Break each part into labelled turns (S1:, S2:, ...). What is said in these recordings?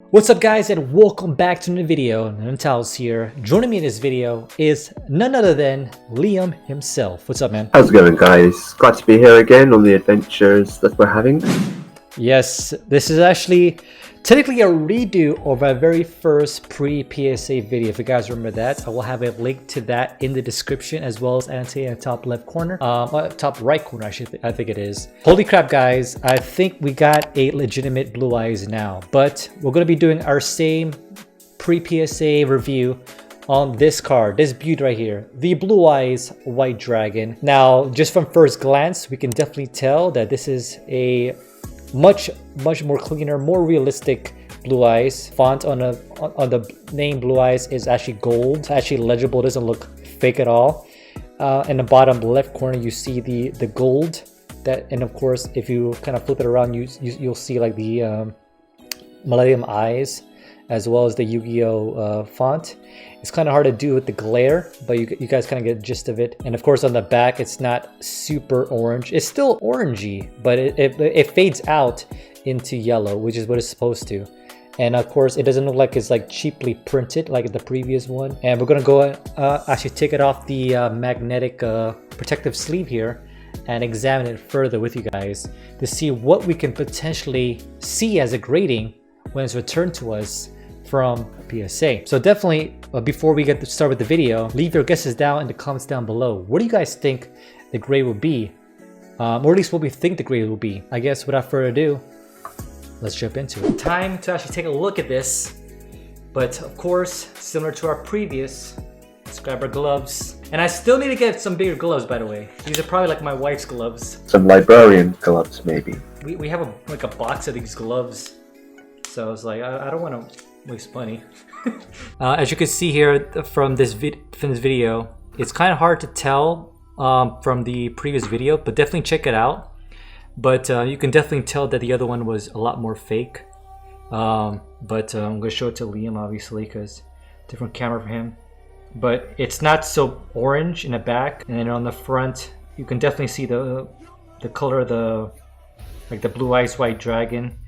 S1: What's up guys, and welcome back to another video. Noneother here. Joining me in this video is none other than Liam himself. What's up, man?
S2: How's it going, guys? Glad to be here again on the adventures that we're having.
S1: Yes, this is actually technically a redo of our very first pre-PSA video. If you guys remember that, I will have a link to that in the description, as well as annotated in the top left corner, top right corner, I think it is. Holy crap, guys! I think we got a legitimate Blue Eyes now, but we're gonna be doing our same pre-PSA review on this card, this beauty right here, the Blue Eyes White Dragon. Now, just from first glance, we can definitely tell that this is a much more cleaner, more realistic Blue Eyes. Font on the name Blue Eyes is actually gold. It's actually legible, doesn't look fake at all. In the bottom left corner you see the gold, that, and of course if you kind of flip it around you'll see like the Millennium eyes, as well as the Yu-Gi-Oh font. It's kind of hard to do with the glare, but you guys kind of get the gist of it. And of course on the back it's not super orange. It's still orangey, but it fades out into yellow, which is what it's supposed to. And of course it doesn't look like it's like cheaply printed like the previous one. And we're gonna go actually take it off the magnetic protective sleeve here and examine it further with you guys to see what we can potentially see as a grading when it's returned to us from PSA. So definitely, before we get to start with the video, leave your guesses down in the comments down below. What do you guys think the grade will be? Or at least what we think the grade will be. I guess without further ado, let's jump into it. Time to actually take a look at this. But of course, similar to our previous, let's grab our gloves. And I still need to get some bigger gloves, by the way. These are probably like my wife's gloves.
S2: Some librarian gloves, maybe.
S1: We have like a box of these gloves. So I was like, I don't want to waste money. As you can see here from this video, it's kind of hard to tell from the previous video, but definitely check it out. But you can definitely tell that the other one was a lot more fake. I'm gonna show it to Liam, obviously, because different camera for him. But it's not so orange in the back, and then on the front you can definitely see the color of the Blue Eyes White Dragon.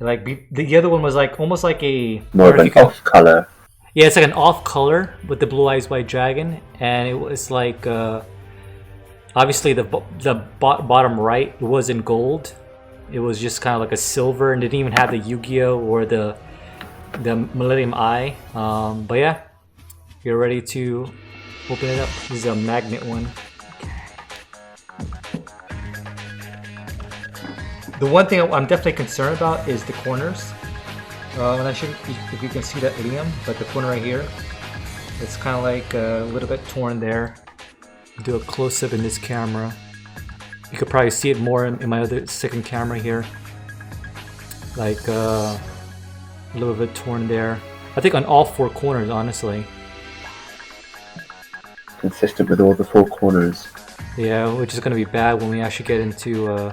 S1: Like the other one was like almost like a
S2: more of an off color.
S1: Yeah, it's like an off color with the Blue Eyes White Dragon, and it was like obviously the bottom right, it wasn't gold. It was just kind of like a silver, and didn't even have the Yu-Gi-Oh or the Millennium Eye. But yeah, you're ready to open it up. This is a magnet one. The one thing I'm definitely concerned about is the corners. And I should, if you can see that, Liam, but the corner right here, it's kind of like a little bit torn there. Do a close-up in this camera. You could probably see it more in my other second camera here. Like a little bit torn there. I think on all four corners, honestly.
S2: Consistent with all the four corners.
S1: Yeah, which is going to be bad when we actually get into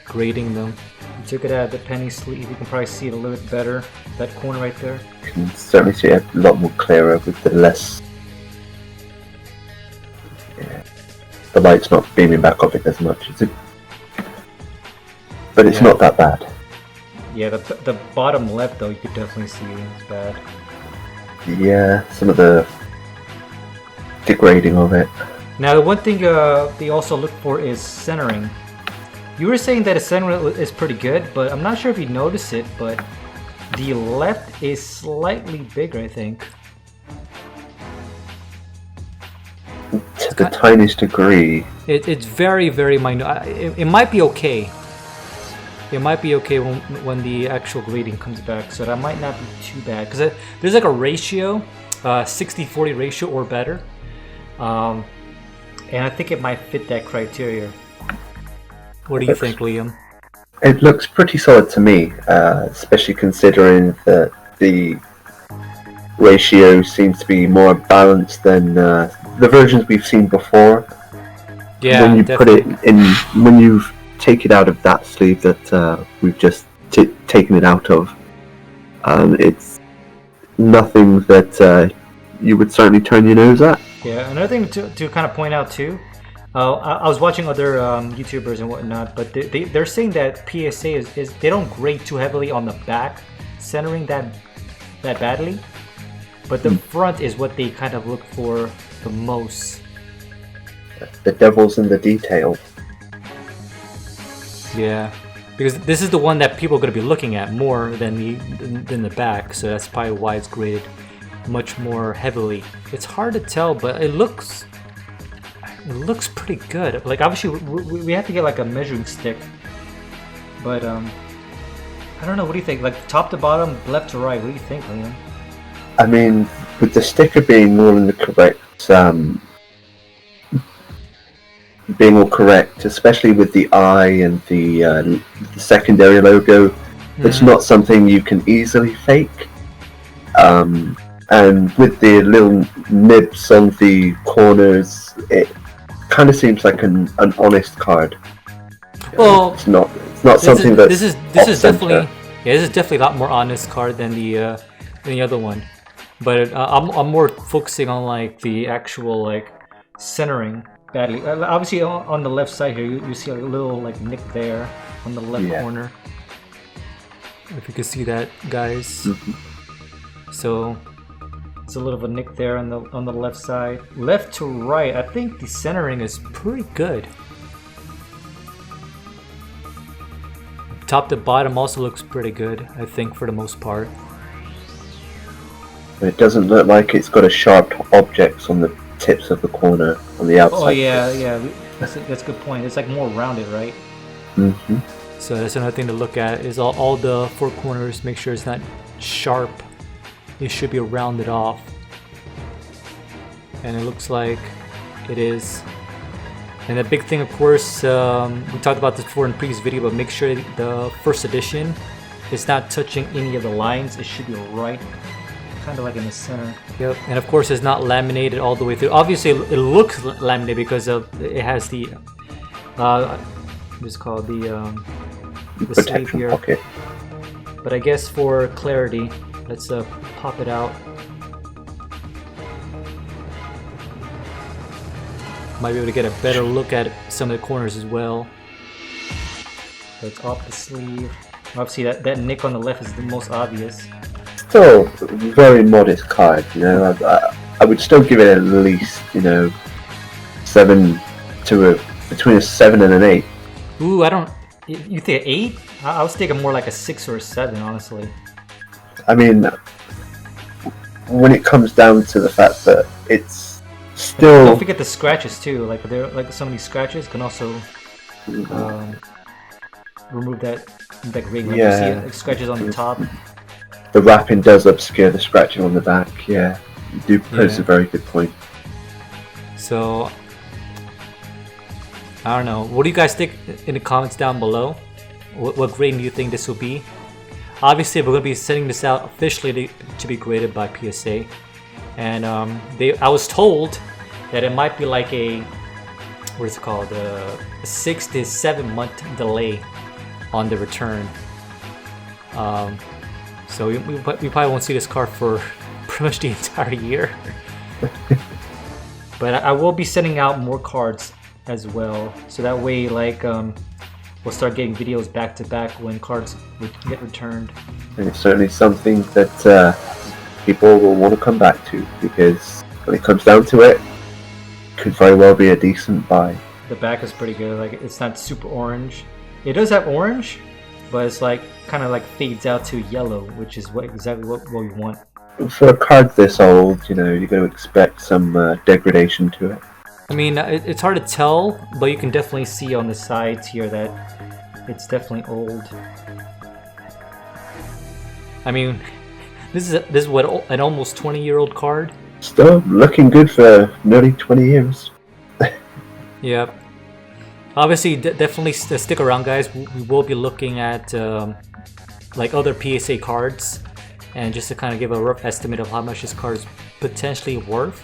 S1: grading them. You took it out of the penny sleeve, you can probably see it a little bit better, that corner right there.
S2: You can certainly see it a lot more clearer with the less... Yeah. The light's not beaming back off it as much, is it? But it's not that bad.
S1: Yeah, the bottom left though, you could definitely see it's bad.
S2: Yeah, some of the degrading of it.
S1: Now the one thing they also look for is centering. You were saying that the center is pretty good, but I'm not sure if you notice it, but the left is slightly bigger, I think.
S2: To the tiniest degree.
S1: It's very, very minor. It might be okay. It might be okay when the actual grading comes back, so that might not be too bad. Because there's like a ratio, 60-40 ratio or better. And I think it might fit that criteria. What do you think, Liam?
S2: It looks pretty solid to me, especially considering that the ratio seems to be more balanced than the versions we've seen before.
S1: Yeah,
S2: when you
S1: definitely.
S2: put it in, when you take it out of that sleeve that we've just taken it out of, it's nothing that you would certainly turn your nose at.
S1: Yeah, another thing to kind of point out too, I was watching other YouTubers and whatnot, but they're saying that PSA is they don't grade too heavily on the back, centering that badly, but the front is what they kind of look for the most.
S2: The devil's in the detail.
S1: Yeah, because this is the one that people are going to be looking at more than the back, so that's probably why it's graded much more heavily. It's hard to tell, but it looks pretty good. Like obviously we have to get like a measuring stick, but I don't know. What do you think? Like top to bottom, left to right. What do you think, Liam?
S2: I mean, with the sticker being all in the correct, being all correct, especially with the eye and the secondary logo, it's not something you can easily fake. And with the little nibs on the corners, it kind of seems like an honest card.
S1: Well,
S2: it's not something that
S1: this is definitely this is definitely a lot more honest card than the other one. But I'm more focusing on like the actual like centering badly. Obviously on the left side here, you see a little like nick there on the left corner. If you can see that, guys. So it's a little of a nick there on the left side. Left to right, I think the centering is pretty good. Top to bottom also looks pretty good, I think, for the most part.
S2: It doesn't look like it's got a sharp objects on the tips of the corner on the outside.
S1: Oh yeah. That's a good point. It's like more rounded, right? So that's another thing to look at. Is all the four corners. Make sure it's not sharp. It should be rounded off. And it looks like it is. And the big thing, of course, we talked about this before in the previous video, but make sure the first edition is not touching any of the lines. It should be right, kind of like in the center. Yep. And of course, it's not laminated all the way through. Obviously, it looks laminated because it has the what's called the sleeve here.
S2: Pocket.
S1: But I guess for clarity, let's pop it out. Might be able to get a better look at some of the corners as well. So it's off the sleeve. Obviously that nick on the left is the most obvious.
S2: Still a very modest card, you know. I would still give it at least, you know, between a 7 and an 8.
S1: Ooh, I don't. You think an 8? I was thinking more like a 6 or a 7, honestly.
S2: I mean, when it comes down to the fact that it's still.
S1: Don't forget the scratches too. Like some of these scratches can also remove that grail. Like you see like scratches on the top.
S2: The wrapping does obscure the scratching on the back. Yeah, you do pose a very good point.
S1: So I don't know. What do you guys think in the comments down below? What grade do you think this will be? Obviously, we're going to be sending this out officially to be graded by PSA. And I was told that it might be like a, what is it called, a 6 to 7 month delay on the return. So we probably won't see this card for pretty much the entire year. But I will be sending out more cards as well, so that way like we'll start getting videos back to back when cards get returned.
S2: And it's certainly something that people will want to come back to, because when it comes down to it, could very well be a decent buy.
S1: The back is pretty good. Like, it's not super orange. It does have orange, but it's like kind of like fades out to yellow, which is exactly what we want.
S2: For a card this old, you know, you're going to expect some degradation to it.
S1: I mean, it's hard to tell, but you can definitely see on the sides here that it's definitely old. I mean, this is what, an almost 20-year-old card.
S2: Still looking good for nearly 20 years.
S1: Yep. Obviously, definitely stick around, guys. We will be looking at like other PSA cards, and just to kind of give a rough estimate of how much this card is potentially worth,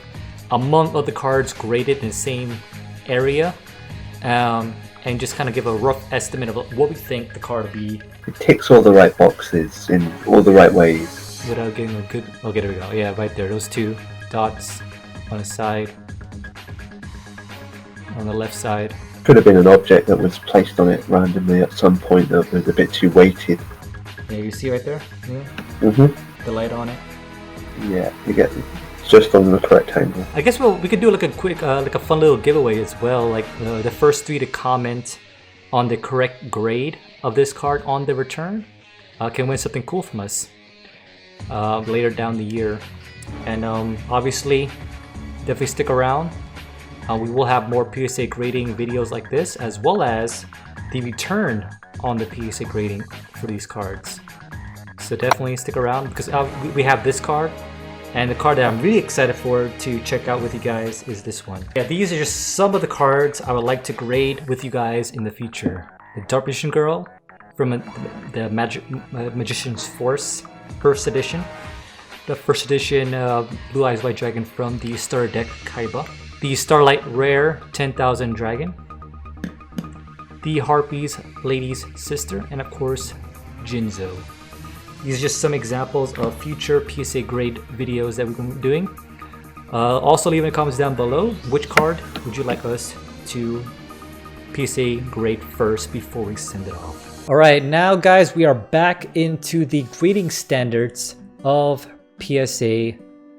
S1: among other cards graded in the same area, and just kind of give a rough estimate of what we think the card will be.
S2: It ticks all the right boxes in all the right ways.
S1: Without getting a good... Okay, there we go. Yeah, right there. Those two dots on the side. On the left side.
S2: Could have been an object that was placed on it randomly at some point that was a bit too weighted.
S1: Yeah, you see right there? Yeah. The light on it.
S2: Yeah, you get just on the correct angle.
S1: I guess we could do like a quick, like a fun little giveaway as well. Like the first 3 to comment on the correct grade of this card on the return can win something cool from us later down the year. And obviously, definitely stick around. We will have more PSA grading videos like this, as well as the return on the PSA grading for these cards. So definitely stick around, because we have this card, and the card that I'm really excited for to check out with you guys is this one. Yeah, these are just some of the cards I would like to grade with you guys in the future. The Dark Magician Girl from the Magician's Force first edition. The first edition Blue Eyes White Dragon from the Starter Deck Kaiba. The Starlight Rare 10,000 Dragon. The Harpy's Lady's Sister, and of course, Jinzo. These are just some examples of future PSA grade videos that we're going to be doing. Also leave in the comments down below, which card would you like us to PSA grade first before we send it off. Alright, now guys, we are back into the grading standards of PSA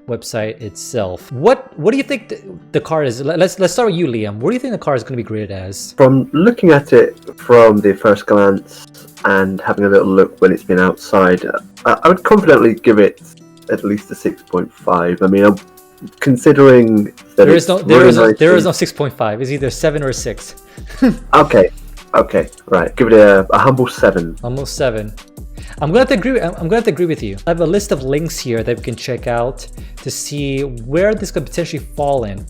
S1: website itself. What do you think the card is? Let's start with you, Liam. What do you think the card is going to be graded as?
S2: From looking at it from the first glance and having a little look when it's been outside, I would confidently give it at least a 6.5. I mean, I'm considering that there is no
S1: 6.5. It's either 7 or 6.
S2: Okay, right. Give it a humble 7.
S1: Almost 7. I'm gonna have to agree with you. I have a list of links here that we can check out to see where this could potentially fall in.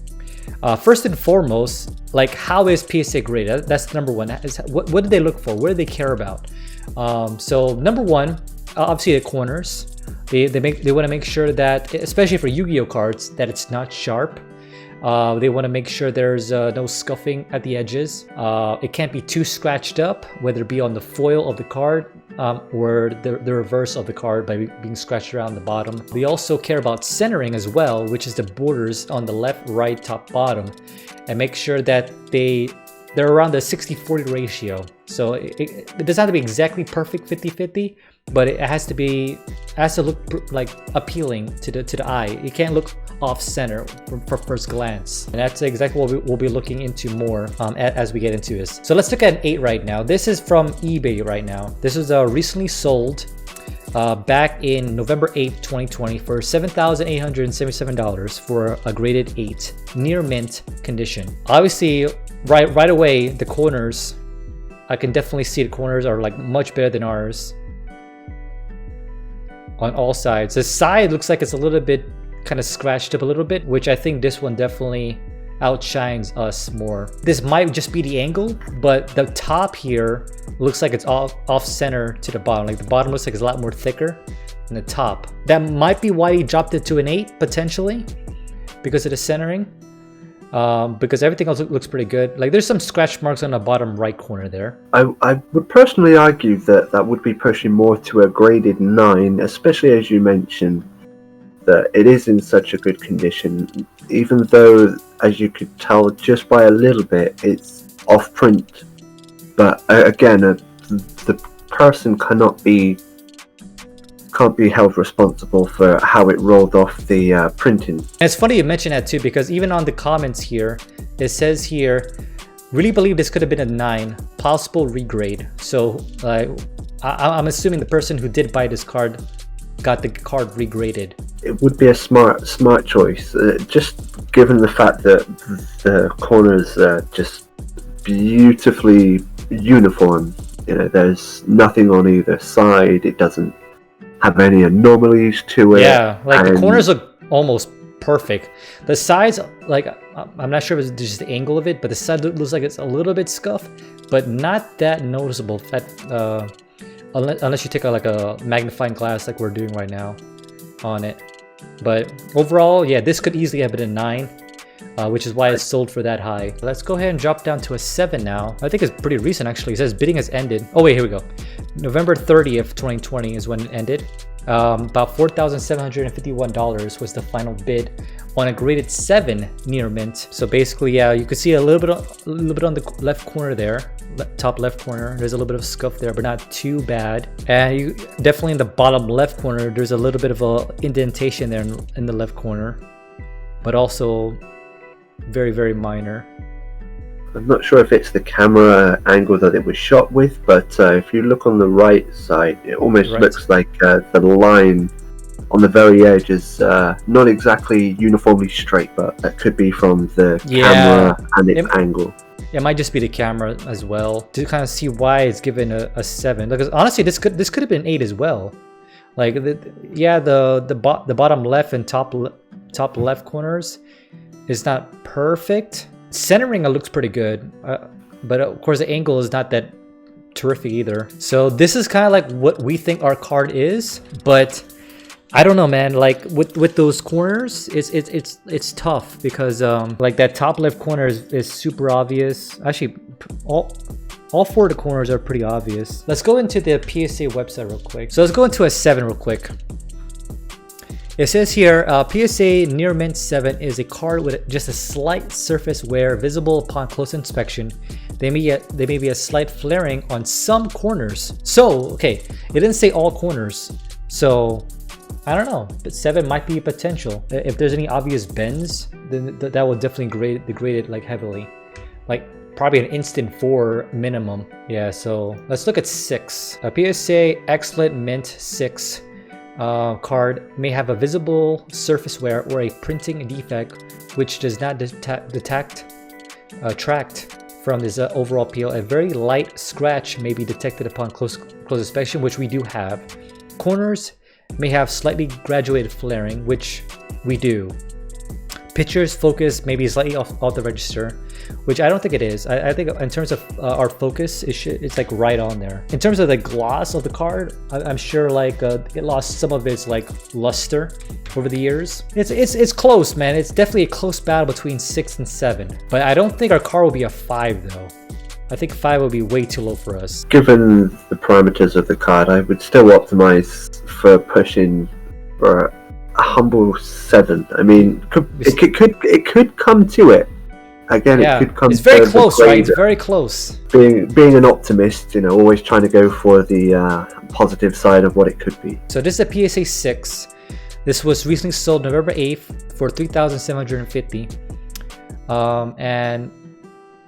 S1: First and foremost, like, how is PSA graded? That's number one. What do they look for? What do they care about? So number one, obviously the corners. They want to make sure that, especially for Yu-Gi-Oh cards, that it's not sharp. They want to make sure there's no scuffing at the edges. It can't be too scratched up, whether it be on the foil of the card or the reverse of the card by being scratched around the bottom. They also care about centering as well, which is the borders on the left, right, top, bottom, and make sure that they're around the 60-40 ratio. So it doesn't have to be exactly perfect 50-50, but it has to look like appealing to the eye. It can't look off center for first glance, and that's exactly what we'll be looking into more as we get into this. So let's look at an 8 right now. This is from eBay right now. This was recently sold back in November 8th, 2020 for $7,877 for a graded 8, near mint condition. Obviously, right away, the corners, I can definitely see the corners are like much better than ours on all sides. The side looks like it's a little bit kind of scratched up a little bit, which I think this one definitely outshines us more. This might just be the angle, but the top here looks like it's off center to the bottom. Like the bottom looks like it's a lot more thicker than the top. That might be why he dropped it to an 8 potentially, because of the centering. Because everything else looks pretty good. Like there's some scratch marks on the bottom right corner there.
S2: I would personally argue that would be pushing more to a graded 9, especially as you mentioned that it is in such a good condition, even though, as you could tell just by a little bit, it's off print. But again, the person can't be held responsible for how it rolled off the printing. And
S1: it's funny you mention that too, because even on the comments here, it says here, really believe this could have been a 9, possible regrade. So I'm assuming the person who did buy this card got the card regraded.
S2: It would be a smart choice, just given the fact that the corners are just beautifully uniform. You know, there's nothing on either side. It doesn't have any anomalies to it.
S1: Yeah, like the corners look almost perfect. The sides, like, I'm not sure if it's just the angle of it, but the side looks like it's a little bit scuffed, but not that noticeable. Unless you take like a magnifying glass like we're doing right now on it. But overall, yeah, this could easily have been a 9, which is why it's sold for that high. Let's go ahead and drop down to a 7 now. I think it's pretty recent actually. It says bidding has ended. Oh wait, here we go. November 30th, 2020 is when it ended. About $4,751 was the final bid on a graded 7 near mint. So basically, yeah, you can see a little bit on the left corner there, top left corner. There's a little bit of scuff there, but not too bad. And you definitely in the bottom left corner, there's a little bit of a indentation there in the left corner, but also very, very minor.
S2: I'm not sure if it's the camera angle that it was shot with, but if you look on the right side, it almost looks like the line on the very edge is not exactly uniformly straight, but that could be from the camera and its angle.
S1: It might just be the camera as well, to kind of see why it's given a 7. Because honestly, this could have been 8 as well. Like the bottom left and top left corners is not perfect. Centering, it looks pretty good, but of course the angle is not that terrific either. So this is kind of like what we think our card is, but I don't know, man. Like with those corners, it's tough because like that top left corner is super obvious. Actually, all 4 of the corners are pretty obvious. Let's go into the PSA website real quick. So let's go into a 7 real quick. It says here, PSA Near Mint 7 is a card with just a slight surface wear visible upon close inspection. There may be a slight flaring on some corners. So, okay, it didn't say all corners. So, I don't know, but 7 might be a potential. If there's any obvious bends, then that will definitely degrade it like heavily. Like probably an instant 4 minimum. Yeah, so let's look at 6. A PSA Excellent Mint 6. Card may have a visible surface wear or a printing defect which does not detract from this overall peel. A very light scratch may be detected upon close inspection, which we do have. Corners may have slightly graduated flaring, which we do. Pictures focus may be slightly off the register, which I don't think it is. I think in terms of our focus, it's like right on there. In terms of the gloss of the card, I'm sure like it lost some of its like luster over the years. It's close, man. It's definitely a close battle between 6 and 7. But I don't think our card will be a 5 though. I think 5 would be way too low for us.
S2: Given the parameters of the card, I would still optimize for pushing for a humble 7. I mean, it could come to it. Again,
S1: yeah,
S2: it could come.
S1: It's very close, right? It's very close.
S2: Being an optimist, you know, always trying to go for the positive side of what it could be.
S1: So this is a PSA 6. This was recently sold November 8th for $3,750. And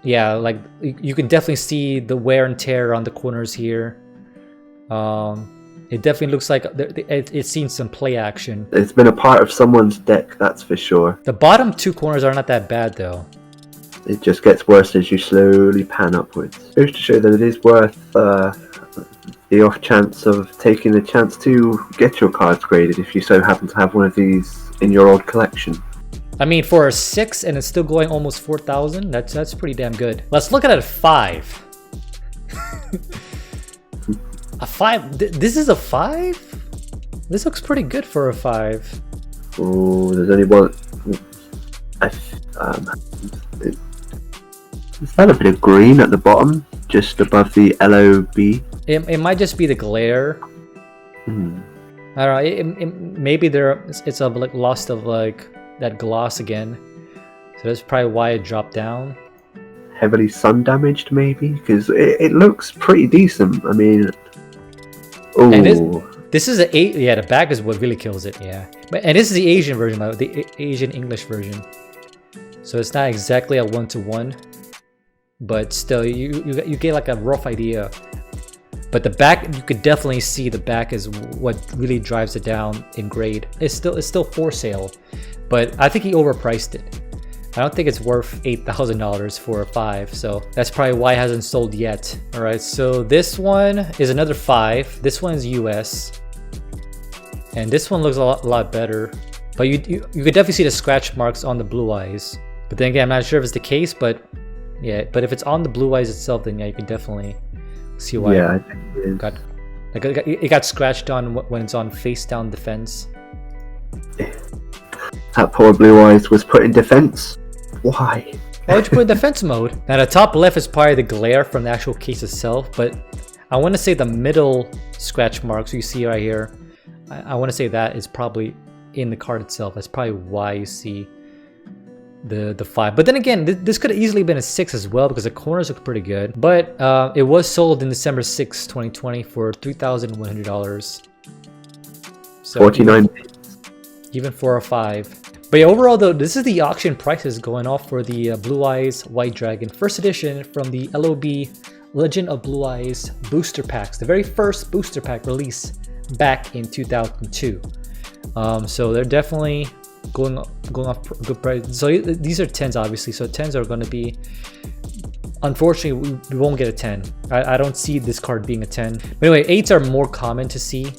S1: yeah, like you can definitely see the wear and tear on the corners here. It definitely looks like it's seen some play action.
S2: It's been a part of someone's deck, that's for sure.
S1: The bottom 2 corners are not that bad though.
S2: It just gets worse as you slowly pan upwards. It goes to show that it is worth the off chance of taking the chance to get your cards graded if you so happen to have one of these in your old collection.
S1: I mean, for a 6 and it's still going almost 4,000, that's pretty damn good. Let's look at a 5. A 5? This is a 5? This looks pretty good for a 5.
S2: Oh, there's only one. Is that a bit of green at the bottom, just above the LOB?
S1: It might just be the glare. I don't know. Maybe it's a like lost of like that gloss again. So that's probably why it dropped down.
S2: Heavily sun damaged, maybe, because it looks pretty decent. I mean,
S1: this is the back is what really kills it. Yeah, and this is the Asian version, the Asian English version. So it's not exactly a 1-to-1, but still you get like a rough idea. But the back, you could definitely see the back is what really drives it down in grade. It's still for sale, but I think he overpriced it. I don't think it's worth $8,000 for a 5, so that's probably why it hasn't sold yet. All right, so this one is another 5. This one is US, and this one looks a lot better. But you could definitely see the scratch marks on the blue eyes. But then again, I'm not sure if it's the case, but yeah. But if it's on the blue eyes itself, then yeah, you can definitely see why.
S2: Yeah, I think
S1: it got scratched on when it's on face down defense.
S2: That poor blue eyes was put in defense. Why?
S1: Why would you put in defense mode? Now the top left is probably the glare from the actual case itself, but I want to say the middle scratch marks you see right here, I want to say that is probably in the card itself. That's probably why you see the 5. But then again, this could have easily been a 6 as well because the corners look pretty good. But it was sold in December 6, 2020 for $3,100. So
S2: 49.
S1: even for a 5. But yeah, overall though, this is the auction prices going off for the Blue Eyes White Dragon first edition from the LOB Legend of Blue Eyes booster packs, the very first booster pack release back in 2002. So they're definitely going off good price. So these are 10s obviously, so 10s are going to be, unfortunately we won't get a 10. I don't see this card being a 10. But anyway, 8s are more common to see.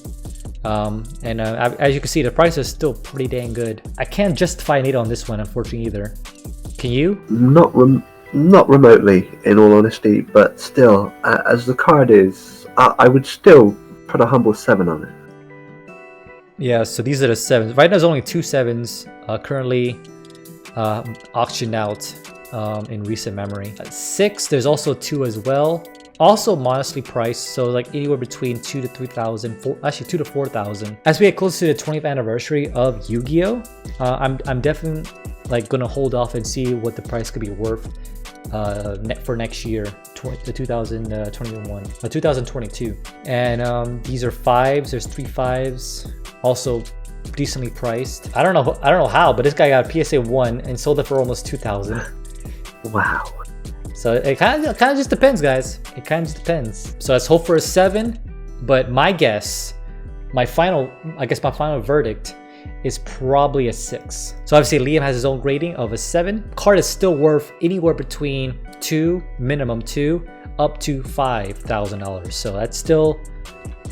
S1: As you can see, the price is still pretty dang good. I can't justify an 8 on this one, unfortunately, either. Can you?
S2: Not remotely, in all honesty, but still, as the card is, I would still put a humble 7 on it.
S1: Yeah, so these are the 7s. Right now there's only 2 7s currently auctioned out in recent memory. 6, there's also 2 as well. Also modestly priced, so like anywhere between 2 to 3,000, actually 2 to 4,000. As we get closer to the 20th anniversary of Yu-Gi-Oh, I'm definitely like gonna hold off and see what the price could be worth for next year, the 2021 or 2022. And these are 5s. There's 3 5s, also decently priced. I don't know how, but this guy got a PSA 1 and sold it for almost 2,000.
S2: Wow.
S1: So it kind of just depends, guys. It kind of just depends. So let's hope for a 7. But my guess, my final verdict is probably a 6. So obviously Liam has his own grading of a 7. Card is still worth anywhere between minimum 2 up to $5,000. So that's still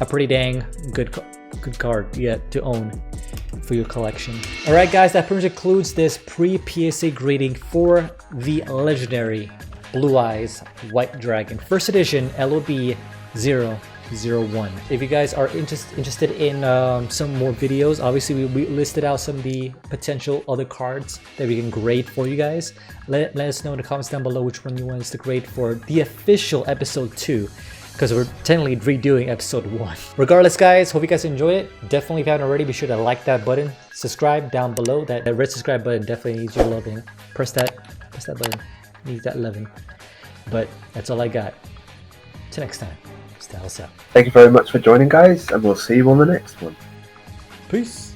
S1: a pretty dang good card yet to own for your collection. All right, guys, that pretty much concludes this pre-PSA grading for the legendary Blue Eyes White Dragon first edition LOB 001. If you guys are interested in some more videos, obviously we listed out some of the potential other cards that we can grade for you guys. Let us know in the comments down below which one you want us to grade for the official episode 2, because we're technically redoing episode 1. Regardless, guys, hope you guys enjoy it. Definitely, if you haven't already, be sure to like that button, subscribe down below. That red subscribe button definitely needs your loving. Press that button. Needs that loving. But that's all I got. Till next time, stay out.
S2: Thank you very much for joining, guys, and we'll see you on the next one.
S1: Peace.